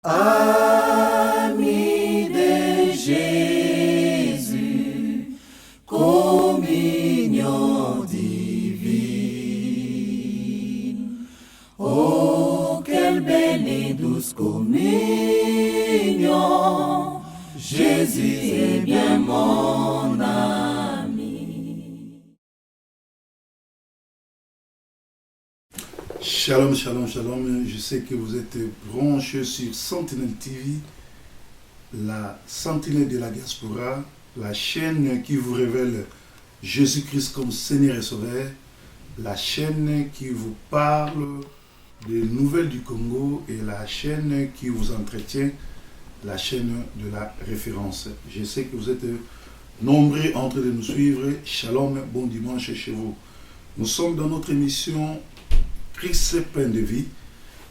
Ami de Jésus, communion divine. Oh, quelle belle et douce communion, Jésus est bien mon ami. Shalom, shalom, shalom. Je sais que vous êtes branchés sur Sentinelle TV, la sentinelle de la diaspora, la chaîne qui vous révèle Jésus-Christ comme Seigneur et Sauveur, la chaîne qui vous parle des nouvelles du Congo et la chaîne qui vous entretient, la chaîne de la référence. Je sais que vous êtes nombreux en train de nous suivre. Shalom, bon dimanche chez vous. Nous sommes dans notre émission Christ Pain de Vie.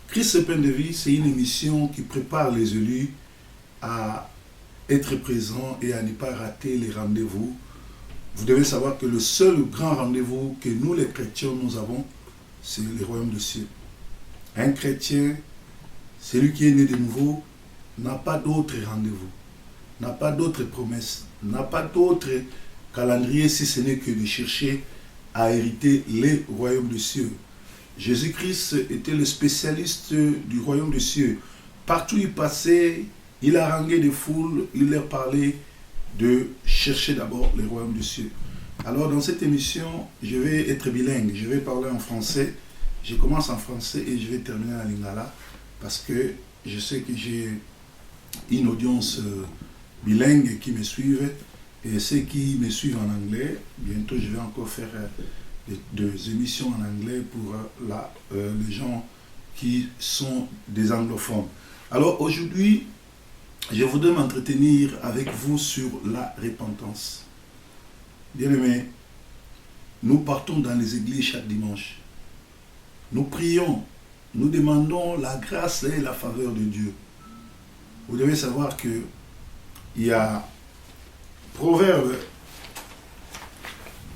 Christ Pain de Vie, c'est une émission qui prépare les élus à être présents et à ne pas rater les rendez-vous. Vous devez savoir que le seul grand rendez-vous que nous les chrétiens nous avons, c'est le royaume des cieux. Un chrétien, celui qui est né de nouveau, n'a pas d'autre rendez-vous, n'a pas d'autre promesse, n'a pas d'autre calendrier si ce n'est que de chercher à hériter les royaumes des cieux. Jésus-Christ était le spécialiste du royaume des cieux. Partout où il passait, il haranguait des foules, il leur parlait de chercher d'abord les royaumes des cieux. Alors dans cette émission, je vais être bilingue, je vais parler en français. Je commence en français et je vais terminer en lingala parce que je sais que j'ai une audience bilingue qui me suivent et ceux qui me suivent en anglais, bientôt je vais encore faire des émissions en anglais pour les gens qui sont des anglophones. Alors aujourd'hui, je voudrais m'entretenir avec vous sur la repentance. Bien-aimés, nous partons dans les églises chaque dimanche. Nous prions, nous demandons la grâce et la faveur de Dieu. Vous devez savoir que il y a Proverbe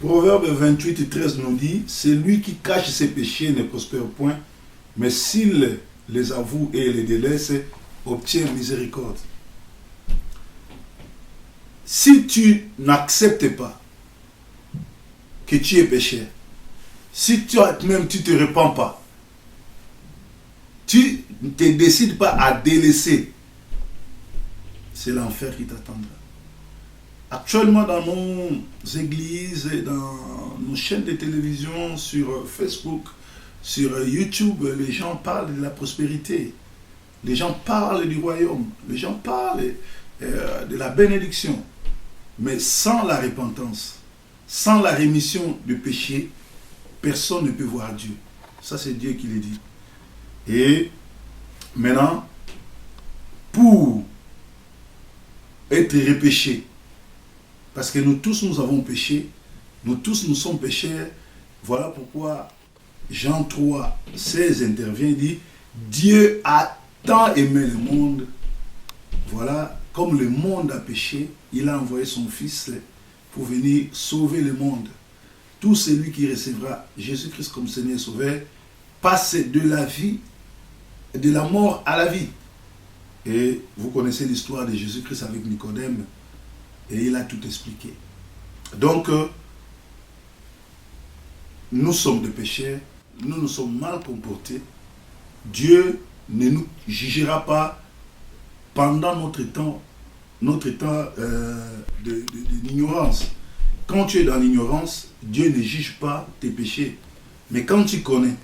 28 et 13 nous dit, celui qui cache ses péchés ne prospère point, mais s'il les avoue et les délaisse, obtient miséricorde. Si tu n'acceptes pas que tu es pécheur, si toi-même tu ne te repens pas, tu ne te décides pas à délaisser, c'est l'enfer qui t'attendra. Actuellement, dans nos églises, dans nos chaînes de télévision, sur Facebook, sur YouTube, les gens parlent de la prospérité. Les gens parlent du royaume. Les gens parlent de la bénédiction. Mais sans la repentance, sans la rémission du péché, personne ne peut voir Dieu. Ça, c'est Dieu qui le dit. Et maintenant, pour être repêché, parce que nous tous, nous avons péché, nous tous, nous sommes pécheurs, voilà pourquoi Jean 3, 16 intervient et dit, Dieu a tant aimé le monde, voilà, comme le monde a péché, il a envoyé son Fils pour venir sauver le monde. Tout celui qui recevra Jésus-Christ comme Seigneur et Sauveur passe de la vie, de la mort à la vie. Et vous connaissez l'histoire de Jésus-Christ avec Nicodème, et il a tout expliqué. Donc, nous sommes des pécheurs, nous nous sommes mal comportés. Dieu ne nous jugera pas pendant notre temps d'ignorance. Quand tu es dans l'ignorance, Dieu ne juge pas tes péchés. Mais quand tu connais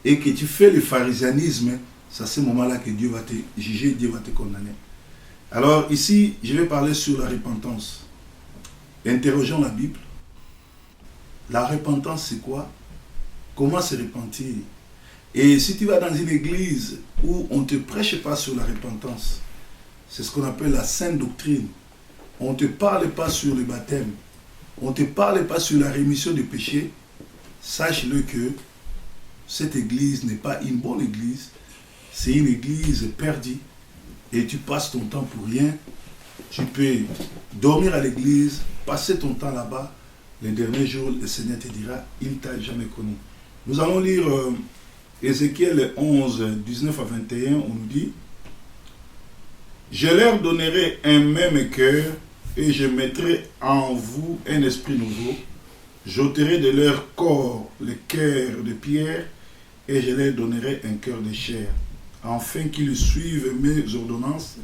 et que tu fais le pharisianisme, c'est à ce moment-là que Dieu va te juger, Dieu va te condamner. Alors ici, je vais parler sur la repentance. Interrogeons la Bible. La repentance, c'est quoi? Comment se repentir? Et si tu vas dans une église où on ne te prêche pas sur la repentance, c'est ce qu'on appelle la sainte doctrine. On ne te parle pas sur le baptême. On ne te parle pas sur la rémission des péchés. Sache-le que cette église n'est pas une bonne église. C'est une église perdue. Et tu passes ton temps pour rien. Tu peux dormir à l'église, passer ton temps là-bas. Les derniers jours, le Seigneur te dira, il ne t'a jamais connu. Nous allons lire Ézéchiel 11, 19 à 21. On nous dit, Je leur donnerai un même cœur et je mettrai en vous un esprit nouveau. J'ôterai de leur corps le cœur de pierre et je leur donnerai un cœur de chair, afin qu'ils suivent mes ordonnances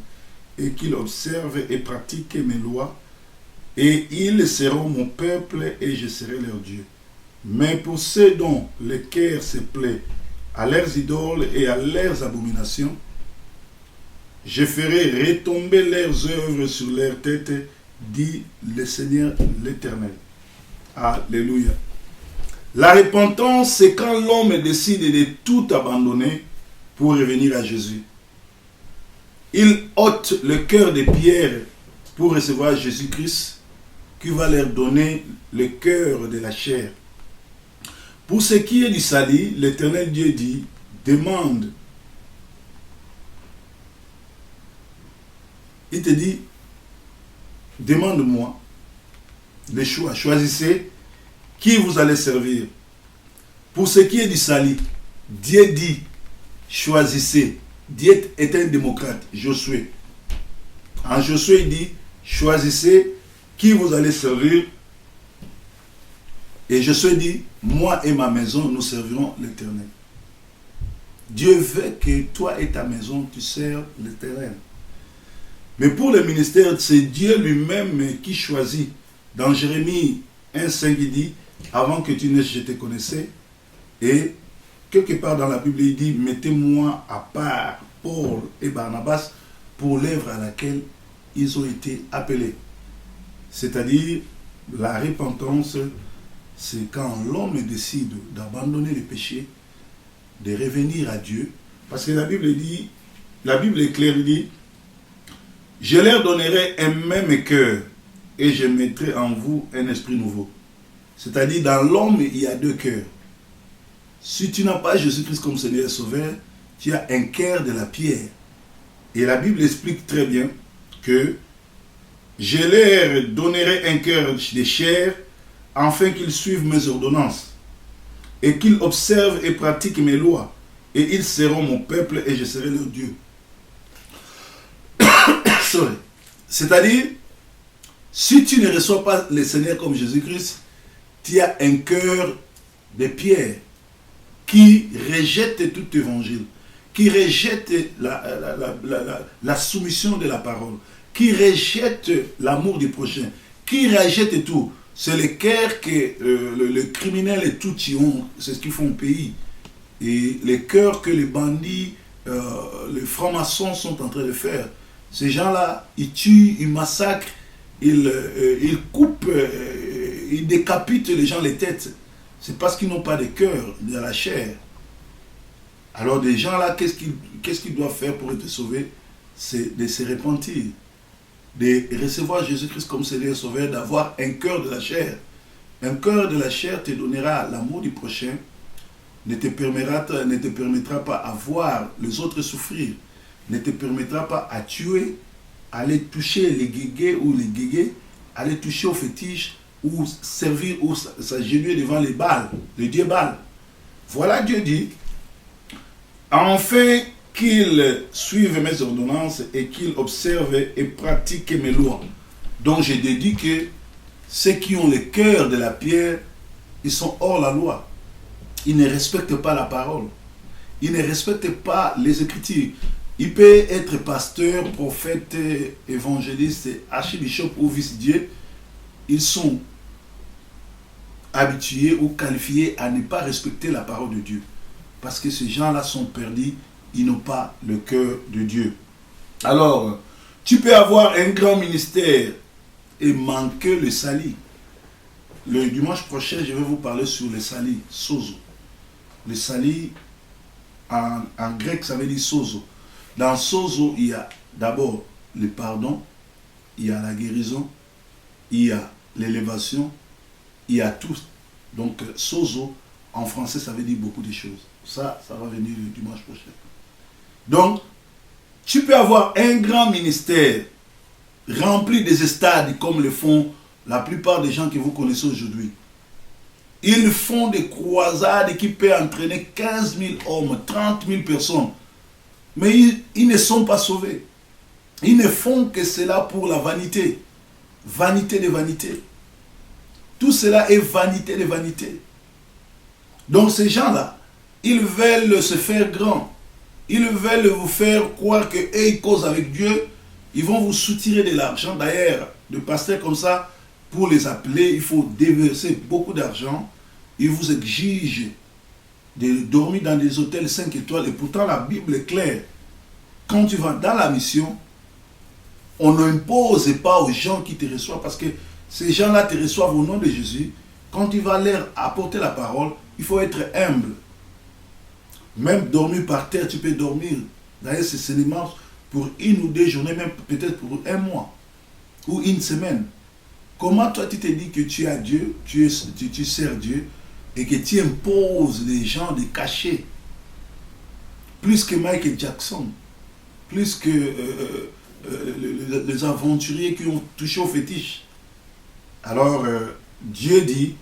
et qu'ils observent et pratiquent mes lois. Et ils seront mon peuple et je serai leur Dieu. Mais pour ceux dont le cœur se plaît à leurs idoles et à leurs abominations, je ferai retomber leurs œuvres sur leurs têtes, dit le Seigneur l'Éternel. Alléluia. La repentance, c'est quand l'homme décide de tout abandonner pour revenir à Jésus. Il ôte le cœur de pierre pour recevoir Jésus-Christ, qui va leur donner le cœur de la chair. Pour ce qui est du salut, l'Éternel Dieu dit, demande. Il te dit, demande-moi le choix. Choisissez qui vous allez servir. Pour ce qui est du salut, Dieu dit, choisissez. Dieu est un démocrate, Josué. En Josué, il dit, choisissez qui vous allez servir. Et Josué dit, moi et ma maison, nous servirons l'Éternel. Dieu veut que toi et ta maison, tu serves l'Éternel. Mais pour le ministère, c'est Dieu lui-même qui choisit. Dans Jérémie 1,5, il dit, avant que tu naisses, je te connaissais. Et quelque part dans la Bible, il dit, mettez-moi à part Paul et Barnabas pour l'œuvre à laquelle ils ont été appelés. C'est-à-dire, la repentance, c'est quand l'homme décide d'abandonner le péché, de revenir à Dieu. Parce que la Bible dit, la Bible est claire, il dit, je leur donnerai un même cœur et je mettrai en vous un esprit nouveau. C'est-à-dire, dans l'homme, il y a deux cœurs. Si tu n'as pas Jésus-Christ comme Seigneur et Sauveur, tu as un cœur de la pierre. Et la Bible explique très bien que je leur donnerai un cœur de chair afin qu'ils suivent mes ordonnances et qu'ils observent et pratiquent mes lois. Et ils seront mon peuple et je serai leur Dieu. C'est-à-dire, si tu ne reçois pas le Seigneur comme Jésus-Christ, tu as un cœur de pierre qui rejette tout évangile, qui rejette la soumission de la parole, qui rejette l'amour du prochain, qui rejette tout. C'est le cœur que le criminel et tout y ont, c'est ce qu'ils font au pays. Et le cœur que les bandits, les francs-maçons sont en train de faire. Ces gens-là, ils tuent, ils massacrent, ils coupent, ils décapitent les gens les têtes. C'est parce qu'ils n'ont pas de cœur, de la chair. Alors des gens-là, qu'est-ce qu'ils doivent faire pour être sauvés? C'est de se repentir, de recevoir Jésus-Christ comme Seigneur et Sauveur, d'avoir un cœur de la chair. Un cœur de la chair te donnera l'amour du prochain, ne te permettra pas à voir les autres souffrir, ne te permettra pas à tuer, à aller toucher les guégués ou les guégués, aller toucher aux fétiches, ou servir ou s'agenouiller devant les Baals, le dieu Baal. Voilà, Dieu dit, enfin qu'ils suivent mes ordonnances et qu'ils observent et pratiquent mes lois. Donc je dédie que ceux qui ont le cœur de la pierre, ils sont hors la loi. Ils ne respectent pas la parole. Ils ne respectent pas les Écritures. Il peut être pasteur, prophète, évangéliste, archibishop ou vice-dieu. Ils sont habitués ou qualifiés à ne pas respecter la parole de Dieu. Parce que ces gens-là sont perdus, ils n'ont pas le cœur de Dieu. Alors, tu peux avoir un grand ministère et manquer le salut. Le dimanche prochain, je vais vous parler sur le salut, sozo. Le salut, en grec, ça veut dire sozo. Dans sozo, il y a d'abord le pardon, il y a la guérison, il y a l'élévation, il y a tout. Donc, sozo, en français, ça veut dire beaucoup de choses. Ça va venir le dimanche prochain. Donc, tu peux avoir un grand ministère rempli des stades comme le font la plupart des gens que vous connaissez aujourd'hui. Ils font des croisades qui peuvent entraîner 15 000 hommes, 30 000 personnes. Mais ils ne sont pas sauvés. Ils ne font que cela pour la vanité. Vanité de vanité. Tout cela est vanité de vanité. Donc ces gens-là, ils veulent se faire grands. Ils veulent vous faire croire qu'ils causent avec Dieu. Ils vont vous soutirer de l'argent. D'ailleurs, de pasteurs comme ça, pour les appeler, il faut déverser beaucoup d'argent. Ils vous exigent de dormir dans des hôtels 5 étoiles. Et pourtant, la Bible est claire. Quand tu vas dans la mission, on n'impose pas aux gens qui te reçoivent, parce que ces gens-là te reçoivent au nom de Jésus. Quand tu vas leur apporter la parole, il faut être humble. Même dormir par terre, tu peux dormir. D'ailleurs, c'est seulement pour 1 ou 2 journées, même peut-être pour 1 mois ou 1 semaine. Comment toi tu te dis que tu as Dieu, tu sers Dieu, et que tu imposes les gens de cacher plus que Michael Jackson, plus que les aventuriers qui ont touché au fétiche. Alors Dieu dit,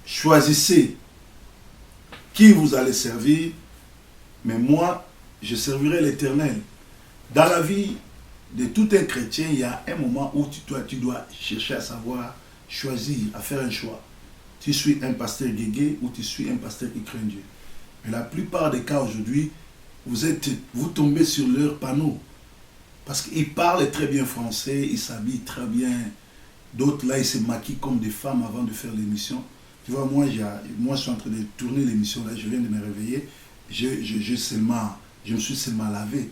choisissez qui vous allez servir, mais moi je servirai l'Éternel. Dans la vie de tout un chrétien, il y a un moment où tu dois chercher à savoir, choisir, à faire un choix. Tu suis un pasteur guégué ou tu suis un pasteur qui craint Dieu. Mais la plupart des cas aujourd'hui, vous tombez sur leur panneau. Parce qu'ils parlent très bien français, ils s'habillent très bien. D'autres là, ils se maquillent comme des femmes avant de faire l'émission. Tu vois, moi je suis en train de tourner l'émission, là, je viens de me réveiller. Je me suis seulement lavé.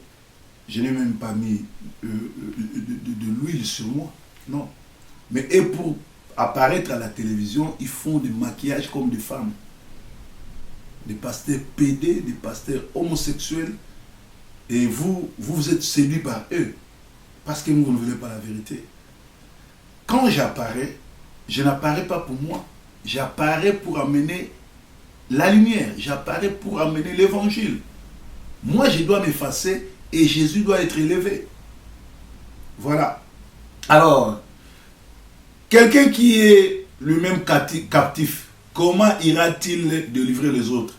Je n'ai même pas mis de l'huile sur moi. Non. Mais et pour apparaître à la télévision, ils font des maquillages comme des femmes. Des pasteurs pédés, des pasteurs homosexuels. Et vous êtes séduits par eux. Parce que vous ne voulez pas la vérité. Quand j'apparais, je n'apparais pas pour moi. J'apparais pour amener la lumière. J'apparais pour amener l'évangile. Moi, je dois m'effacer et Jésus doit être élevé. Voilà. Alors, quelqu'un qui est lui-même captif, comment ira-t-il délivrer les autres?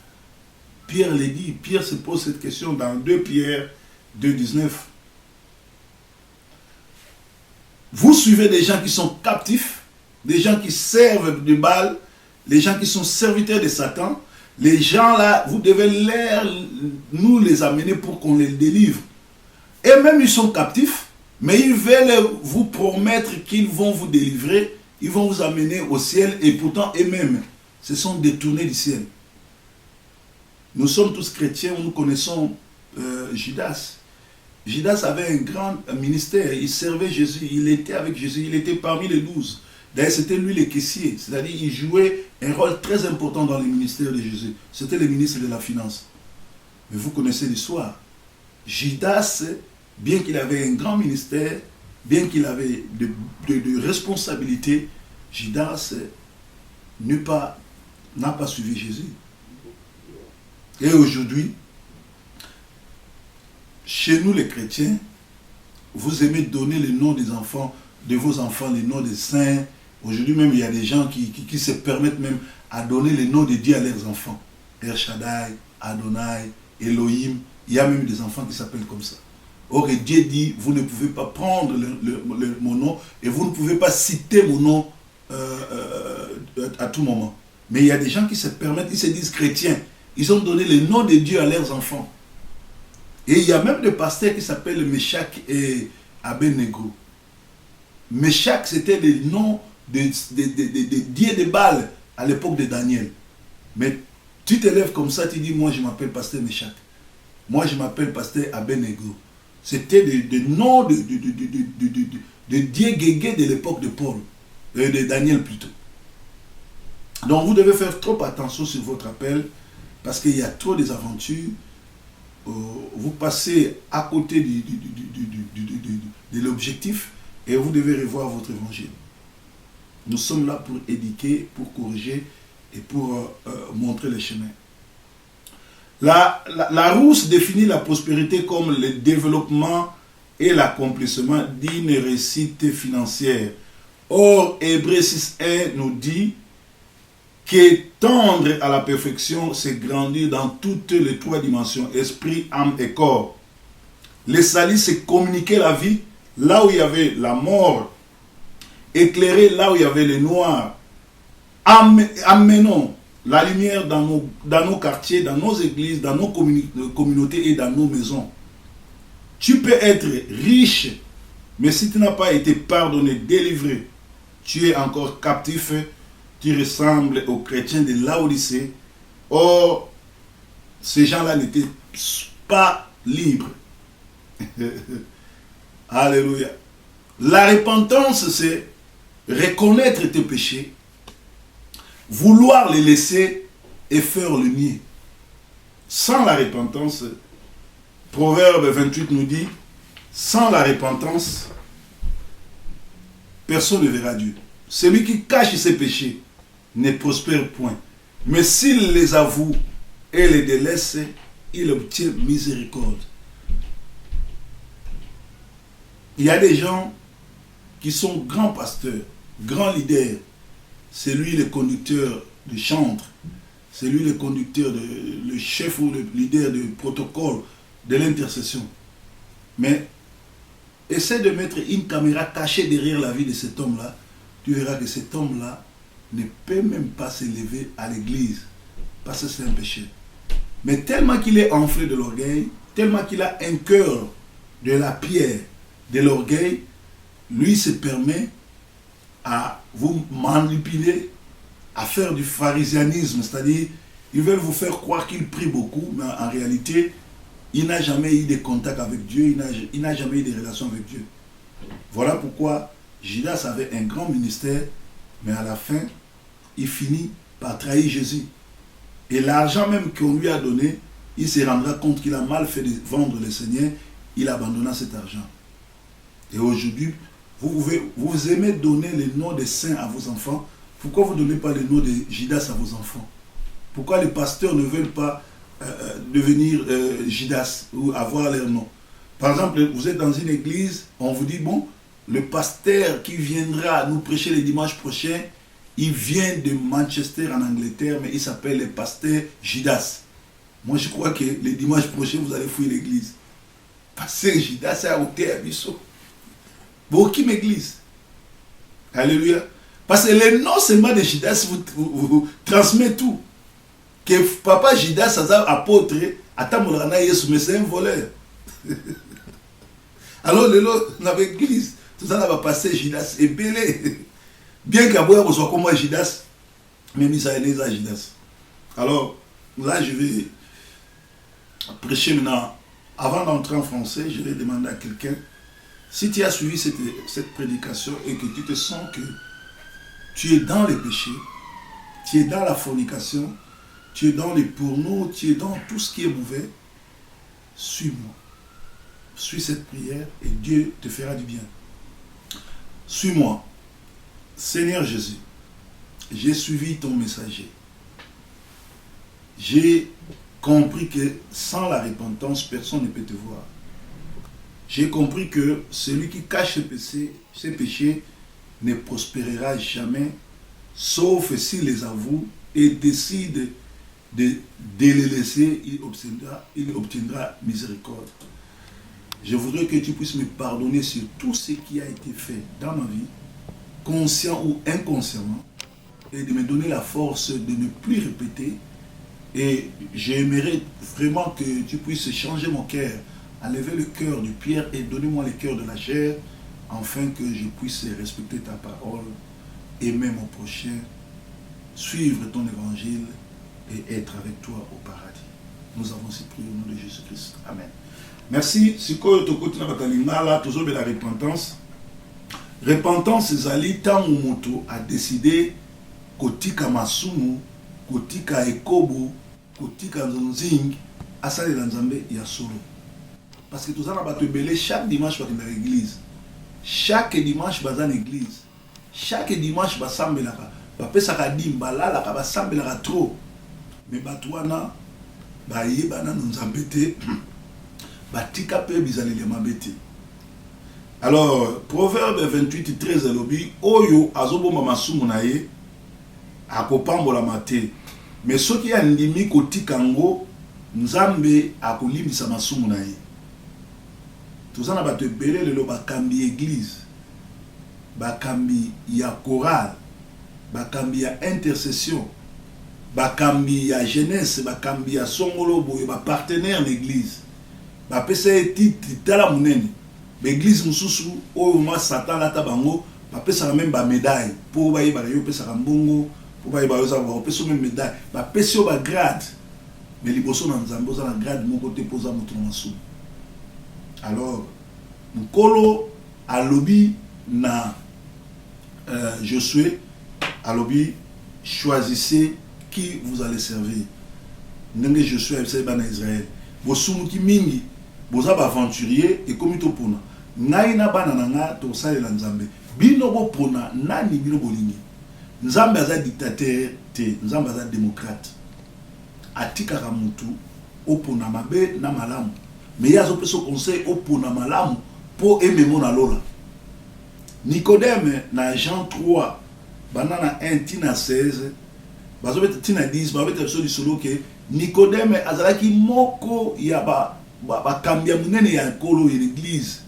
Pierre le dit. Pierre se pose cette question dans 2 Pierre 2,19. Vous suivez des gens qui sont captifs, des gens qui servent de Baal, les gens qui sont serviteurs de Satan. Les gens là, vous devez nous les amener pour qu'on les délivre. Et même ils sont captifs, mais ils veulent vous promettre qu'ils vont vous délivrer, ils vont vous amener au ciel, et pourtant eux-mêmes se sont détournés du ciel. Nous sommes tous chrétiens, nous connaissons Judas. Judas avait un grand ministère, il servait Jésus, il était avec Jésus, il était parmi les 12. D'ailleurs, c'était lui le caissier, c'est-à-dire il jouait un rôle très important dans le ministère de Jésus. C'était le ministre de la Finance. Mais vous connaissez l'histoire. Judas, bien qu'il avait un grand ministère, bien qu'il avait de responsabilités, Judas n'a pas suivi Jésus. Et aujourd'hui, chez nous les chrétiens, vous aimez donner les noms des enfants, de vos enfants, les noms des saints. Aujourd'hui même, il y a des gens qui se permettent même à donner les noms de Dieu à leurs enfants. El Shaddai, Adonai, Elohim. Il y a même des enfants qui s'appellent comme ça. Or, Dieu dit, vous ne pouvez pas prendre mon nom et vous ne pouvez pas citer mon nom à tout moment. Mais il y a des gens qui se permettent, ils se disent chrétiens. Ils ont donné le nom de Dieu à leurs enfants. Et il y a même des pasteurs qui s'appellent Meshach et Abednego. Meshach, c'était le nom des dieux de Baal à l'époque de Daniel. Mais tu te lèves comme ça, tu dis, moi je m'appelle pasteur Meshach. Moi je m'appelle pasteur Abednego. C'était des noms de dieux guégués de l'époque de Paul, de Daniel plutôt. Donc vous devez faire trop attention sur votre appel, parce qu'il y a trop des aventures. Vous passez à côté de l'objectif et vous devez revoir votre évangile. Nous sommes là pour éduquer, pour corriger et pour montrer le chemin. La Rousse définit la prospérité comme le développement et l'accomplissement d'une réussite financière. Or, Hébreux 6.1 nous dit que tendre à la perfection, c'est grandir dans toutes les 3 dimensions, esprit, âme et corps. Les salis, c'est communiquer la vie là où il y avait la mort, éclairer là où il y avait le noir. Amenons la lumière dans nos quartiers, dans nos églises, dans nos communautés et dans nos maisons. Tu peux être riche, mais si tu n'as pas été pardonné, délivré, tu es encore captif, tu ressembles aux chrétiens de Laodicée. Or, ces gens-là n'étaient pas libres. Alléluia. La repentance, c'est reconnaître tes péchés, vouloir les laisser et faire le nier. Sans la repentance, Proverbe 28 nous dit, sans la repentance, personne ne verra Dieu. Celui qui cache ses péchés ne prospère point. Mais s'il les avoue et les délaisse, il obtient miséricorde. Il y a des gens qui sont grands pasteurs, grands leaders. C'est lui le conducteur du chantre. C'est lui le conducteur, le chef ou le leader du protocole de l'intercession. Mais essaie de mettre une caméra cachée derrière la vie de cet homme-là. Tu verras que cet homme-là ne peut même pas s'élever à l'église. Parce que c'est un péché. Mais tellement qu'il est enflé de l'orgueil, tellement qu'il a un cœur de la pierre, de l'orgueil, lui se permet à vous manipuler, à faire du pharisianisme, c'est-à-dire ils veulent vous faire croire qu'il prie beaucoup, mais en réalité, il n'a jamais eu de contact avec Dieu, il n'a jamais eu de relation avec Dieu. Voilà pourquoi Judas avait un grand ministère, mais à la fin, il finit par trahir Jésus. Et l'argent même qu'on lui a donné, il se rendra compte qu'il a mal fait de vendre le Seigneur, il abandonna cet argent. Et aujourd'hui, vous aimez donner le nom des saints à vos enfants. Pourquoi vous ne donnez pas le nom de Judas à vos enfants? Pourquoi les pasteurs ne veulent pas devenir Judas ou avoir leur nom? Par exemple, vous êtes dans une église, on vous dit, bon, le pasteur qui viendra nous prêcher le dimanche prochain, il vient de Manchester en Angleterre, mais il s'appelle le pasteur Judas. Moi, je crois que le dimanche prochain, vous allez fouiller l'église. Pasteur Judas, c'est à côté à Bissau. Beaucoup d'églises. Alléluia. Parce que le nom seulement de Judas vous transmet tout. Que papa Judas, apôtre, mais c'est un voleur. Alors, dans l'église, tout ça va passer Judas et belé. Bien qu'Abouya soit comme moi Judas, même ça est à Judas. Alors, là, je vais prêcher maintenant. Avant d'entrer en français, je vais demander à quelqu'un, si tu as suivi cette prédication et que tu te sens que tu es dans les péchés, tu es dans la fornication, tu es dans les pornos, tu es dans tout ce qui est mauvais, suis-moi. Suis cette prière et Dieu te fera du bien. Suis-moi. Seigneur Jésus, j'ai suivi ton messager. J'ai compris que sans la repentance, personne ne peut te voir. J'ai compris que celui qui cache ses péchés ne prospérera jamais, sauf s'il les avoue et décide de les laisser, il obtiendra miséricorde. Je voudrais que tu puisses me pardonner sur tout ce qui a été fait dans ma vie, conscient ou inconsciemment, et de me donner la force de ne plus répéter. Et j'aimerais vraiment que tu puisses changer mon cœur, enlever le cœur du pierre et donner-moi le cœur de la chair, afin que je puisse respecter ta parole, aimer mon prochain, suivre ton évangile et être avec toi au paradis. Nous avons ainsi prié au nom de Jésus-Christ. Amen. Merci. Si tu as toujours de la repentance. Repentance, zali tant ou moto a décidé kotika masumu, kotika ekobo, kotika nzonzing, asale dans Nzambe ya solo. Parce que tout ça n'a pas belé chaque dimanche dans l'église. Chaque dimanche dans l'église. Chaque dimanche dans sambelaka. Papa saka dimba la la ka sambelaka trop. Mais batwana ba yebana Nzambe te. Batika pe bizaleli mabete. Alors, Proverbe 28, 13 alobi, Oyo azoboma masumu na ye, akopambola mate. Mais ce qui a ndimi kotika ngo, Nzambe akolimbisa masumu na ye. Tout ça n'a pas te belé le bakambi église. Bakambi ya chorale. Bakambi ya intercession. Bakambi ya jeunesse, bakambi ya songolo boye ba partenaire l'église. Ba pesa titre tala munene. L'église mususu oyo ma Satan la tabango, ba pesa même ba médaille pour ba yeba yo pesa mbongo, pour ba yeba yo za ba pesa même médaille. Ba pesa yo ba grade. Mais liboso na nzambo za na grade mon côté posa mutu na sou. Alors Nkolo alobi na Josué alobi choisissez qui vous allez servir. Ndenge Josué a bana Israël. Bosumu ki mingi boza ba aventurier et comme to pona. Ngai na bana nanga to salela nzambe. Bino bo pona nani bino bolingi. Nzambe aza dictateur te, nzambe aza démocrate. Atika ka mutu opona mabe na malamu. Mais yazo peso conseil opona malamu pour aimer mon alola. Nicodème na Jean 3 banana 1 tina 16 bazobeta tina 10 babeta so lisolo ke Nicodème azalaki moko ya ba kambia munene ya kolo ya l'église.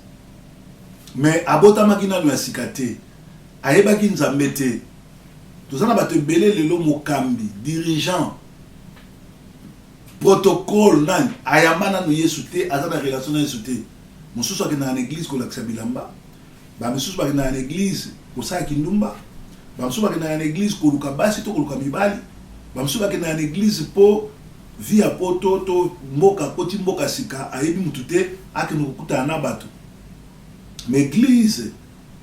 Mais abotama kina no asikate ayebaki nzambe te. Tozana ba te belé lelo mokambi dirigeant protocole nan ayamana no Yesu te azana relation na Yesu te. Mususu akina na église ko lakisa bilamba. Ba mususu akina na église ko sa kindumba. Ba mususu akina na église ko luka basi to ko luka mibali. Ba mususu akina na église po via poto to mboka koti mboka sika ayebi mutute akino kukuta na bato. Mais église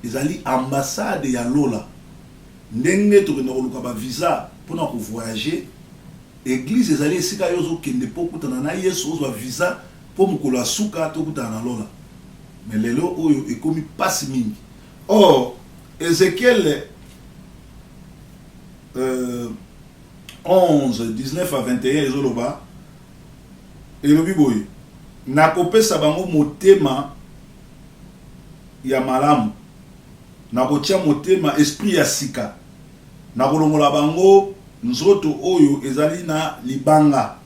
ezali ambassade ya lola. Ndenge to kena ko luka ba visa pona ko voyager. Église ezali esika yozo kende po kutana na Yesu ozwa visa po mukolo asuka to kutana na lola. Mais lelo oyo ekomi passe mingi. Or Ézéchiel 11 19 à 21 ezoloba elobi boye nakopesa bango motema ya malamu nakotia motema esprit ya sika nakolongola bango nzoto oyo ezali na libanga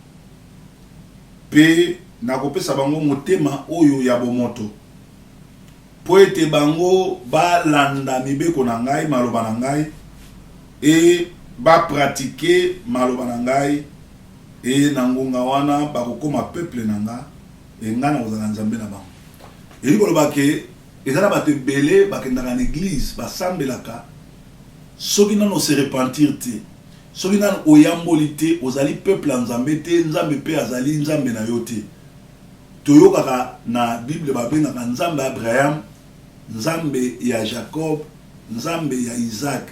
pe nakopesa bango motema oyo ya bomoto po ete bango balanda mibeko na ngai maloba na ngai e ba pratiquer maloba na ngai e na ngonga wana bakokoma peuple na nga e nga na kozala nzambe na bango eli koloba ke ezala bato ebele bakendaka na église basambelaka soki nano se repentir te soki nano oyamboli te ozali peuple ya nzambe te nzambe mpe azali nzambe na yo te toyokaka na bible babengaka nzambe ya Abraham nzambe ya Jacob nzambe ya Isaac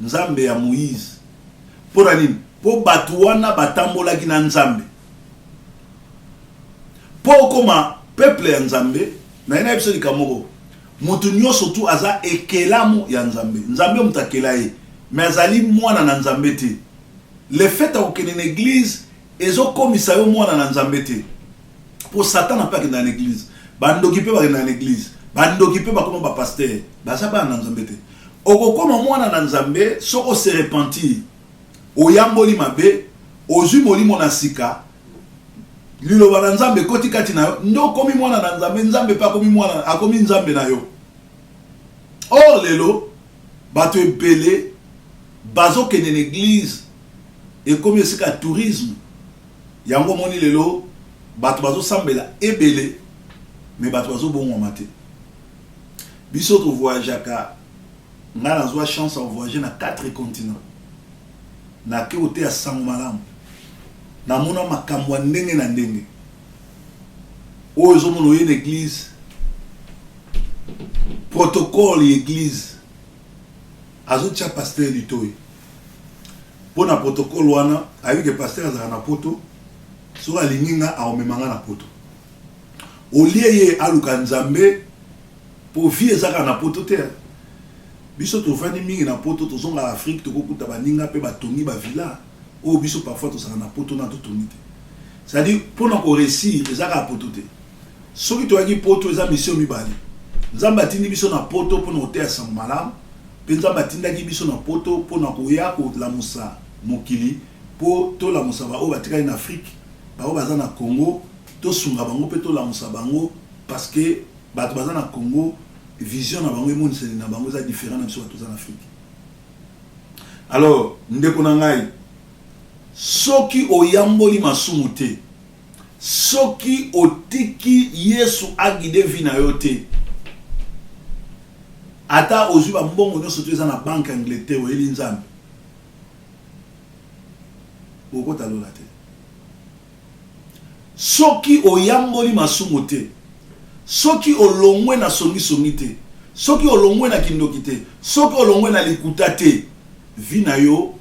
nzambe ya Moïse pona nini po bato wana batambolaki na nzambe po koma peuple ya nzambe na ina episode kamoko mutu nyonso tu aza ekelamu ya nzambe nzambe mutakela ye mais azali mwana na nzambe te le fait akokende na église ezokomisa yo mwana na nzambe te po Satan apaki na l'église bandoki pe bakenda na église bandoki pe bakoma ba pasteur baza ba na nzambe te okokoma mwana na nzambe soko se repentir oyamboli mabe ozwi molimo na sika liloba na nzambe koti kati na yo ndo komi mwana na nzambe nzambe pa komi mwana akomi nzambe na yo or lelo bato ebele bazokende na église ekomi esika tourisme yango moni lelo bato bazosambela ebele mais bato bazobongwama te biso to voyageaka nga nazwa chance à voyager na 4 continents na ke ote ya sango malamu na mona makambo ya ndenge na ndenge oyo ezomona oye na église protocole ya église azotia pasteur litoyi mpo na protocole wana ayebike pasteur azalaka na poto soki alingi nga aomemanga na poto olie ye aluka nzambe po vie ezaka na poto te biso tofandi mingi na poto tozonga Afrique tokokuta baninga pe batongi ba villa o biso parfois tosaka na poto na totongi te c'est-à-dire pour na ko réussir ezaka poto te soki toyaki poto eza mission mibali nzamba tindi biso na poto pour na hotel sang malamu pe nzamba tindaki biso na poto pour na koya ko la musa mokili po to la musa ba o batikali na Afrique ba o baza na Congo to sunga bango pe to la musa bango parce que bato baza na Congo vision na bango monde c'est na bango za différent na biso bato za en Afrique. Alors ndeko na ngai soki oyamboli masumu te, soki otiki Yesu agide vi na yo te, ata ozwi ba mbongo nyonso to eza na banque Angleterre oyeli nzambe okota lola te. Soki oyamboli masumu te, soki olongwe na songi te, soki olongwe na kindoki te, soki olongwe na likuta te, vi na yo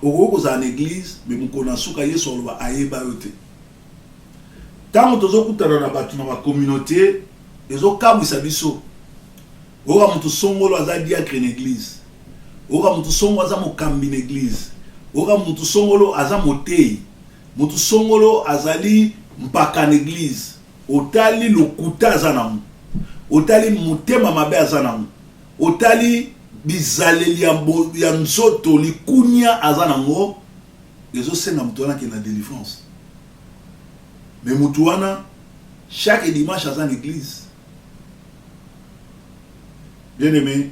okokoza en église mais mukona suka Yesu oloba ayeba yo te. Tango tozokutana na bato na ba communauté ezokamwisa biso. Oka mutu songolo aza diacre en église, oka mutu songolo aza mokambi en église, oka mutu songolo aza motei, mutu songolo azali mpaka en église. Otali lokuta aza nango, otali mutema mabe aza nango, otali bizaleli ya nzoto likunya aza nango, ezosenga mutu wana ke na délivrance. Mais mutu wana chaque dimanche aza en église. Bien aimé,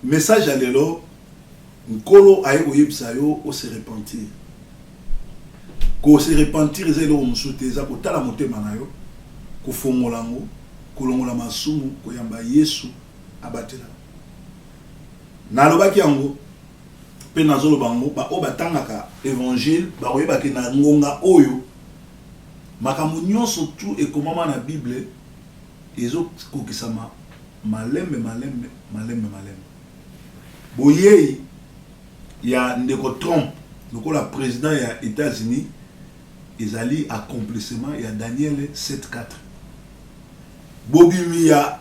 message à l'élo, nkolo aye koyebisa yo o se repentir. Ko se repentir ezelo omusute eza kotala motema na yo, kofongola ngo, kolongola masumu, koyamba Yesu abatela. Nalobaki yango pe nazolo bango ba o batangaka évangile ba oyebaki na ngonga oyo makambo nyonso tu ekomama na Bible ezo kokisama malembe. Boyei ya ndeko Trump lokola président ya États-Unis ezali accomplissement ya Daniel 7:4. Bobimi ya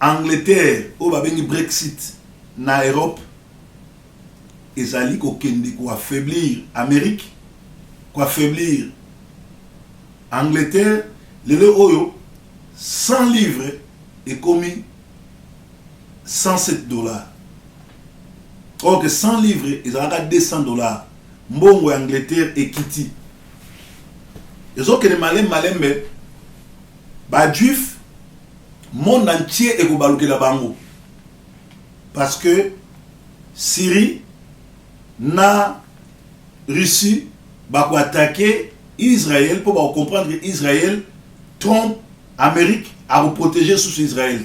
Angleterre o babengi Brexit na Europe ezali kokende ko affaiblir Amérique, ko affaiblir Angleterre. Lelo oyo 100 livres et commis $107. Or que 100 livres, ils ont $200. Mbongo Angleterre et Kitty. Ils ont que les malins, mais bah juif, monde entier est au la bango. Parce que Syrie, na Russie, bah attaquer Israël pour comprendre que Israël trompe Amérique à vous protéger sous Israël.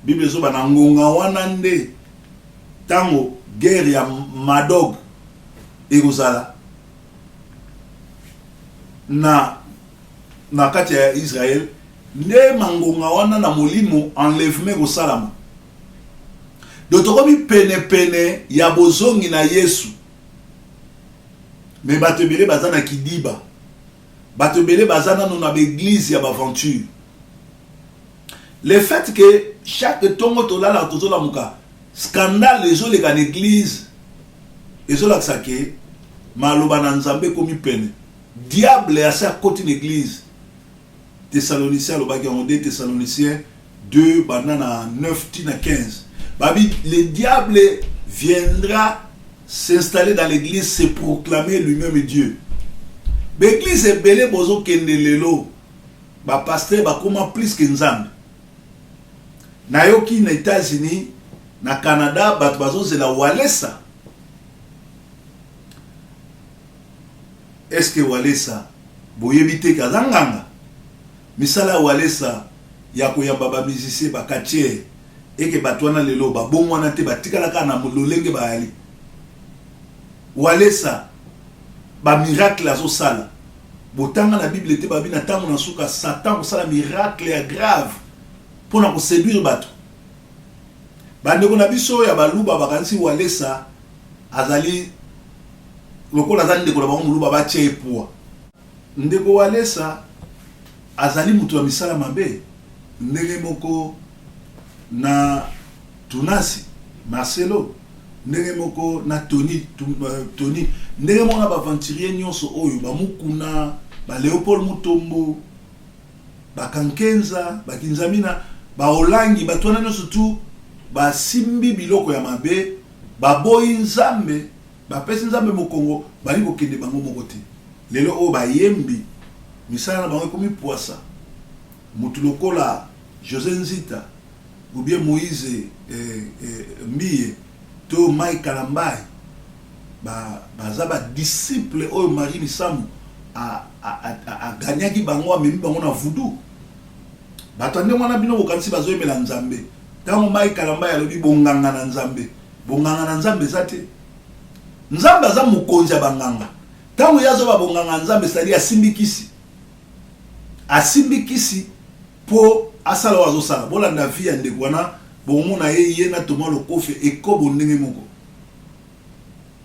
Bible zo bana ngonga wana nde tango guerre ya Magog ekozala na kati ya Israël nde mangonga wana na molimo enlèvement ko salama. Dotokomi pene ya bozongi na Yesu. Mais batebele bazana kidiba. Batebele bazana no na l'église ya aventure. Le fait que chaque tongo tolala tozola muka scandale les les en église ezola ksake maloba na nzambe komi pene diable a sa côté l'église. Thessaloniciens lobaki en 2 Thessaloniciens 2 banana 9 tina 15. Babi le diable viendra s'installer dans l'église, se proclamer lui-même Dieu. L'église est belé bozo kendelelo ba pasteur ba comment plus que nzambe. Na yoki na États-Unis, na Canada, bat bazo c'est la Walesa. Est-ce que Walesa boyebite kazanganga? Misala Walesa ya koyamba ba musicien ba quartier et que batwana lelo ba bomwana te batikala kana mulolenge ba ali. Walesa ba miracle azo sala. Botanga na Bible te ba bina tango na suka Satan ko sala miracle ya grave. Pour nous séduire bateau. Bandeko na biso ya baluba bakansi Walesa azali lokola azali ndeko na bango luba ba tie poa. Ndeko Walesa azali mutu wa misala mabe. Ndenge moko na Tunasi Marcelo, ndenge moko na Tony, ndenge moko na baventurier nyonso oyo ba mukuna ba Leopold Mutombo ba Kankenza ba Kinzamina ba Olangi batwana nyonso tu ba simbi biloko ya mabe ba boyi nzambe ba pesi nzambe mokongo bali kokende bango moko te. Lelo o ba yembi misala na bango komi poisa mutu lokola José Nzita ou bien Moïse Mbiye to Mai Kalambai baza ba disciple oyo Marie Misamu a gagnaki bango amemi bango na voodoo bato ande mwana bino bokanisi bazoyemela Nzambe ntango Mai Kalambai alobi bonganga na Nzambe eza te. Nzambe aza mokonzi ya banganga ntango ye azoba bonganga Nzambe c'est-à-dire asimbikisi po asala oyo azosala bolanda vi ya ndeko wana bomona ye na Thomas Lokofe ekobo ndenge moko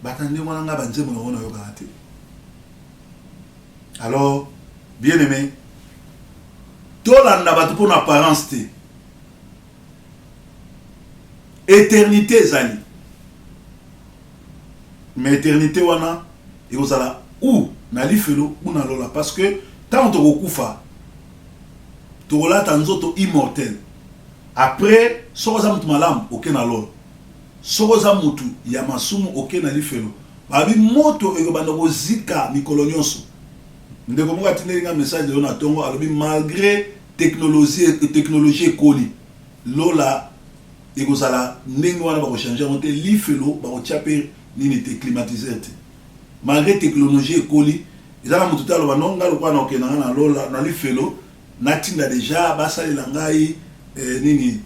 batande wana nga banzembo na wana yokaka te. Alors bien aimé tolanda bato mpona apparence te. Éternité ezali mais éternité wana ekozala ou na lifelo ou na lola parce que tant tokokufa tokolata nzoto immortel après sokoza mutu malamu oke na lola sokoza mutu ya masumu oke na lifelo babi moto ekobanda kozika mikolo nyonso ndeko moko atindeli nga message lelo na tongo alobi malgré technologie ekoli lola ekozala ndenge wana bakochange yango te lifelo bakotia mpe nini te climatiseur te malgré technologie ekoli ezala mutu te aloba no nga lokwa na okendanga na lola na lifelo natinda deja basalela ngai nini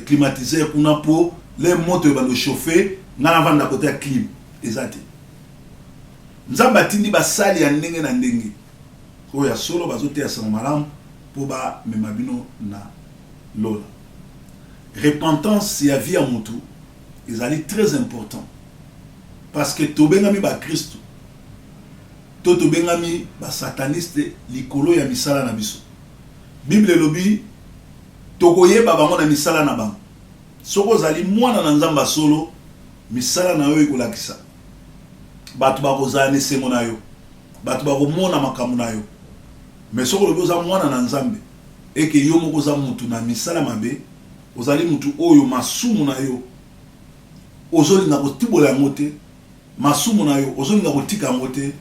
climatiseur kuna po le moto ebando chauffe nga navanda kote ya clim eza te. Nzambe atindi basali ya ndenge na ndenge oyo ya solo bazoteya sango malamu po bamema bino na lola. Repentance ya vie ya mutu ezali très important parce que tobengami ba Kristo to tobengami ba sataniste likolo ya misala na biso. Bible lobi tokoyeba bango na misala na bango soko zali mwana na Nzamba solo misala na yo ekolakisa bato bakozala na esengo na yo bato bakomona makambo na yo mais soko lobi oza mwana na Nzambe eke yo moko oza mutu na misala mabe ozali mutu oyo masumu na yo ozolinga kotibola yango te masumu na yo ozolinga kotika yango te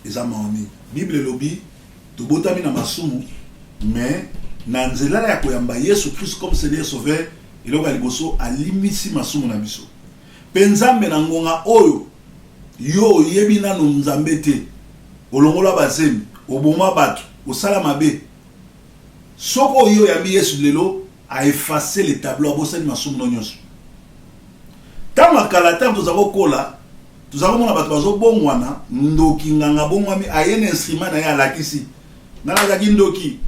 eza maoni. Bible lobi tobotami na masumu mais na nzela ya koyamba Yesu Christ comme Seigneur Sauveur eloko ya liboso alimisi masumu na biso mpe Nzambe na ngonga oyo yo oyebi nano Nzambe te olongola bazemi oboma bato osala mabe soko oyo oyambi Yesu lelo a effacé les tableaux abosani masumu no nyonso. Ntango akala ntango tozala kokola tozala komona bato bazobongwana ndoki nganga bongwami aye na instrument na ye alakisi nga nazalaki ndoki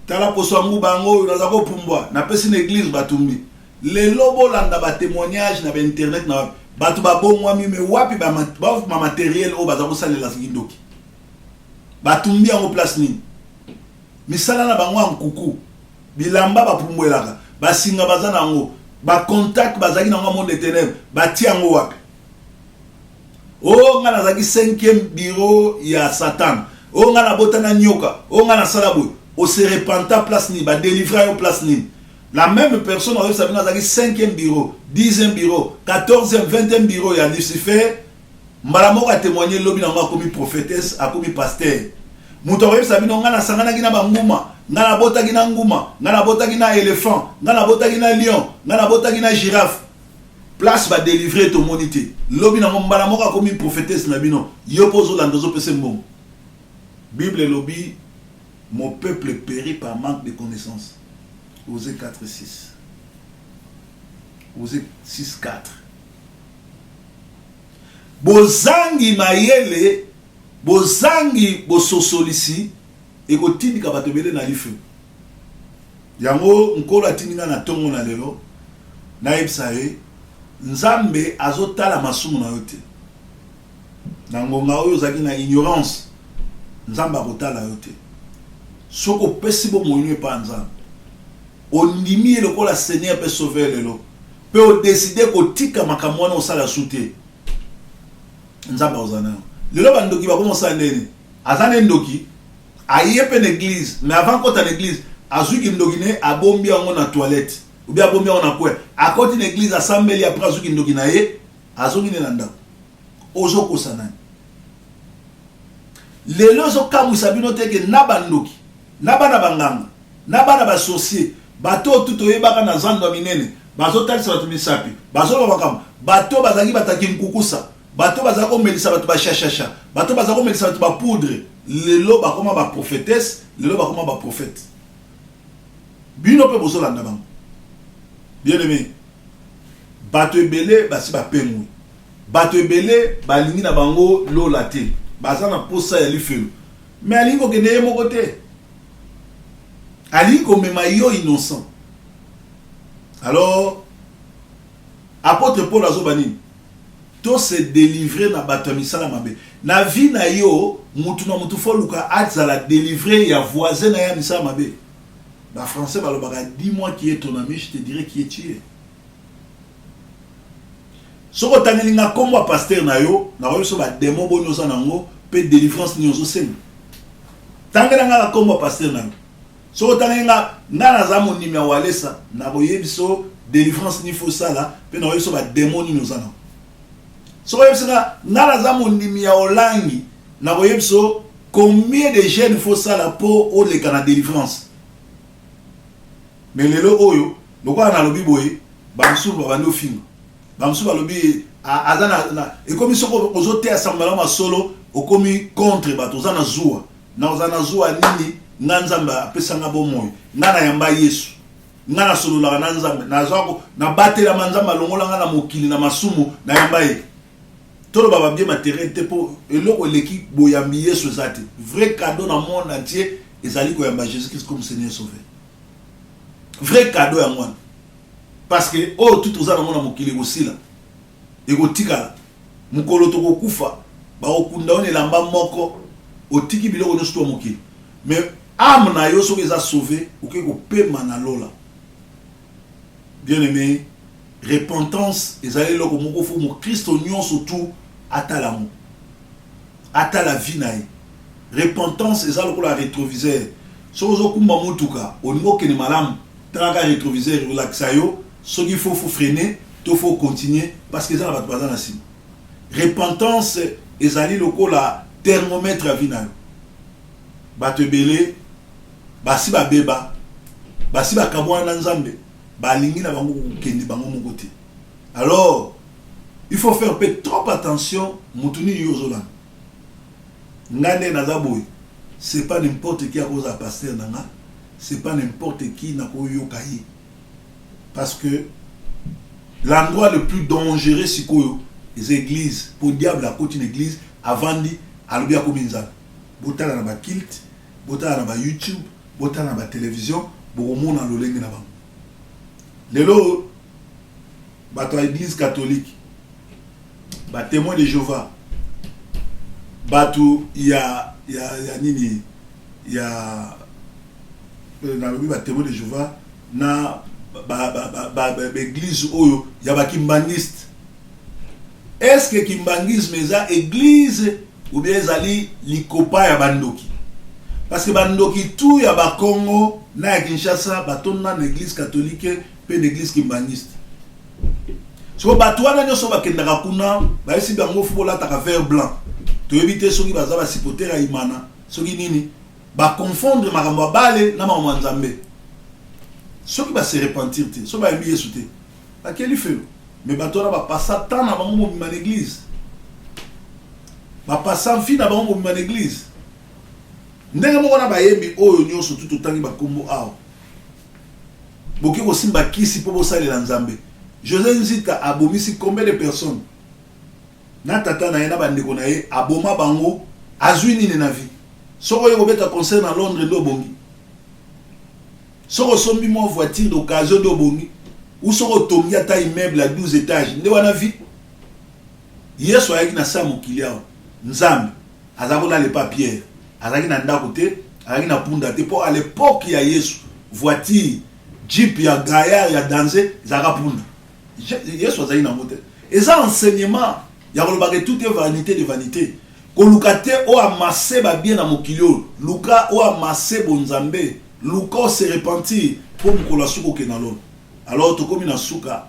tala poso yango bango oyo naza kopumbwa napesi na église batumbi lelo bolanda batémoignage na bainternet na bato babongwami me wapi bamateriel oyo baza kosalela siki ndoki batumbi yango place nini misala na bango ya nkuku bilamba bapumbwelaka basinga baza nango bacontact bazaki nango monde de ténèbres batia yango wapi o nga nazaki 5e bureau ya Satan o nga nabota na nyoka o nga nasala boye o se repenta place ni ba délivrer yo place ni la même personne on savait nazaki 5e bureau 10e bureau 14e 20e bureau ya Lucifer mbala moko a témoigner lobi nango akomi prophétesse akomi pasteur muto oyo sabino nga nasanganaki na banguma nga nabotaki na nguma nga nabotaki na éléphant nga nabotaki na lion nga nabotaki na girafe place ba délivrer to monité lobi nango mbala moko akomi prophétesse na bino yo pozo landozo pese mbongo. Bible lobi mon peuple périt par manque de connaissance. Osée 4:6. Osée 6:4. Bozangi mayele, bozangi bososolisi, ekotindika bato bele na lifu. Yango nkolo atindinga na tongo na lelo, na yebsaye, Nzambe azotala masumu na yote. Na ngonga oyo zaki na ignorance, Nzambe akotala yote. Soko pesi bo moyinu pa Nzambe. Ondimi lokola Seigneur pe sauver lelo. Pe o décider ko tika makambo wana osala sute. Nzambe ozana. Lelo bandoki ba komonsa ndeni. Azane ndoki ayepe na église, mais avant kota na église, azuki ndoki ne abombi yango na toilette. Ou bien abombi yango na kwe. Akoti na église asambeli après azuki ndoki na ye, azuki ne na ndako. Ozo kosana. lelo zo kamwisa bino teke na bandoki na bana banganga na bana basorcier bato tout oyebaka na zando minene bazotalisa bato misapi bazoloba makamba bato bazangi bataki nkukusa bato bazaka komelisa bato bashashasha bato bazaka komelisa bato bapoudre lelo bakoma baprophétesse lelo bakoma baprophète bino pe bozolanda bango bien aimé bato ebele basi bapengwi bato ebele balingi na bango lola te baza na posa ya lifelo mais alingi kokende ye moko te alingi komema yo innocent. Alors apôtre Paul azoba nini to se délivrer na bato misala mabe na vie na yo mutu na mutu fo luka azala délivrer ya voisin na ya misala mabe. Ba français balobaka dis-moi qui est ton ami, je te dirai qui est tu es. Soko tangelinga komwa pasteur na yo na yo so ba démon bonyo za nango pe délivrance ni ozo senga. Tangelinga komwa pasteur na yo. Soko tangelinga ngana za monimi ya walesa na boyebiso délivrance ni fo sala pe na yo so ba démon ni ozo nango. Soko yebisanga ngana za monimi ya olangi na boyebiso combien de jeunes fo sala po o le kana délivrance. Mais lelo oyo lokwa na lobi boye bamsu babando fingo bamsu balobi azana na ekomi soko ozote asambala masolo okomi contre bato zana zuwa na ozana zuwa nini nganzamba apesanga bomoyo ngana yamba Yesu ngana solo la nzambe na zako na batela manzamba longola ngana mokili na masumu na yamba ye tolo baba bien matériel te po eloko leki boyambi Yesu zate vrai cadeau na monde entier ezali ko yamba Jésus Christ comme Seigneur sauveur. Vrai cadeau à moi. Parce que, oh, tout ça, on a mon kili aussi là. Et au tika, mon koloto kufa, ba okunda on est lamba moko, au tiki bilo on est mon kili. Mais, âme na yo so les a sauvés, ou que ko pe manalola. Bien aimé, repentance, et allez là comme mon fou, mon Christ union surtout, ata l'amour. Ata la vie naï. Repentance, et allez la rétroviseur. So zo kumba mutuka, au niveau que ni malam. Traka rétroviseur relaxa yo, ce qu'il faut freiner, il faut continuer parce que ça va pas dans la cime. Repentance ezali loko la thermomètre à vie na yo. Ba te belé, basi ba beba, basi ba kabwa na nzambe, ba lingi na bango kende bango mon côté. Alors, il faut faire peu trop attention mutuni yozola. Ngane na zaboy, c'est pas n'importe qui à cause à pasteur nanga. C'est pas n'importe qui n'a pas eu okaï. Parce que l'endroit le plus dangereux, c'est quoi? Les églises. Pour le diable, à côté d'une église, avant dit, à l'objet comme une zone. Bota na ba kilt, bota na ba YouTube, bota na ba télévision, pour le monde dans le lingue là-bas. Lelo, bato église catholique, ba témoin de Jéhovah, bato il y a nini, il y a na lobi ba témoin de Jéhovah na église oyo ya ba kimbangiste. Est-ce que kimbangisme eza église ou bien ezali likopa ya bandoki? Parce que bandoki tout ya ba Congo na ya Kinshasa batonna na église catholique pe l'église kimbangiste. So bato wana nyoso bakendaka kuna ba esi bango fubola ta vert blanc. To éviter soki baza ba sipotera imana soki nini ba confondre makambo bale na makambo nzambe. Soki ba se repentir te, so ba yembi Yesu te. Ba keli felo. Mais ba tona ba passa tant na bango mo bima l'église. Ba passa fi na bango mo bima l'église. Ndenge moko na ba yembi oyo nyonso tout tangi ba kombo awo. Boki ko simba kisi po bosalela nzambe. José Nzita abomisi combien de personnes? Na tata na yena bandeko na ye aboma bango azwi nini na vie. Soko yo beta concert à Londres do bongi. Soko sombi mo voiture d'occasion do bongi. Ou soko tongi ata immeuble à 12 étages. Nde wana vie. Yesu ayaki na sa mokili awo. Nzambe azako na le papier. Azaki na ndako te, azaki na punda te po à l'époque ya Yesu voiture Jeep ya Gaillard ya danger zaka punda. Yesu azaki na mote. Et ça enseignement ya kolobaka tout est vanité de vanité. Kolukate o amassé ba bien na mokilio, luka o amassé bonzambe, luka se repentir pour mkola suko kenalo. Alors to komi na suka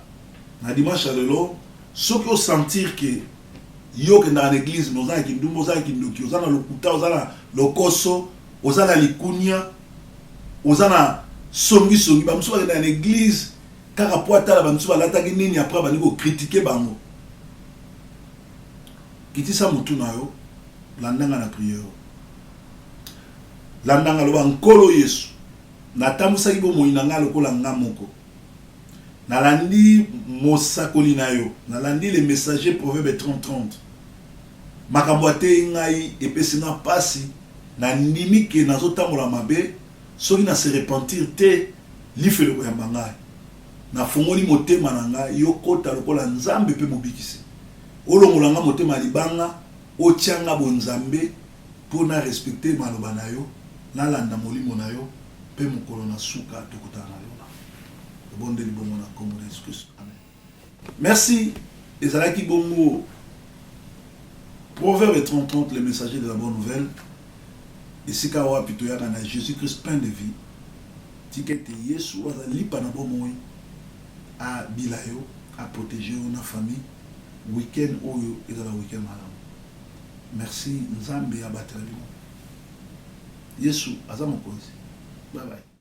na dimanche lelo, soki o sentir que yo ke dans l'église nous a kindumbo za kindoki ozana lokuta ozana lokoso ozana likunya ozana songi ba musu dans l'église kaka po atala ba musu balata ki nini après ba niko critiquer bango kitisa mutu na yo landanga na prière landanga loba nkolo Yesu natamusa kibo moinanga lokola nga moko nalandi mosakoli na yo nalandi les messagers proverbe 30-30 makambo ate ngai epesi nga pasi na ndimi ke nazotambola mabe soki na se repentir te lifelo koyamba ngai nafungoli motema na ngai yo kota lokola nzambe mpe mobikisi olongola nga motema libanga otianga bonzambe mpo na respecte maloba na yo nalanda molimo na yo mpe mokolo na suka tokutana na yo bondeli bongo na kombo na Jésus Christ. Amen. Merci. Ezalaki bongo Proverbe 30-30, les messagers de la bonne nouvelle. Ici kawa pitoyaka na Jésus Christ plein de vie. Tikete Yesu wazali pa na bomoi a bilayo a protéger na famille. Weekend oyo ezala weekend malamu. Merci nzambe ya batela bino. Yesu aza mokonzi. Bye bye.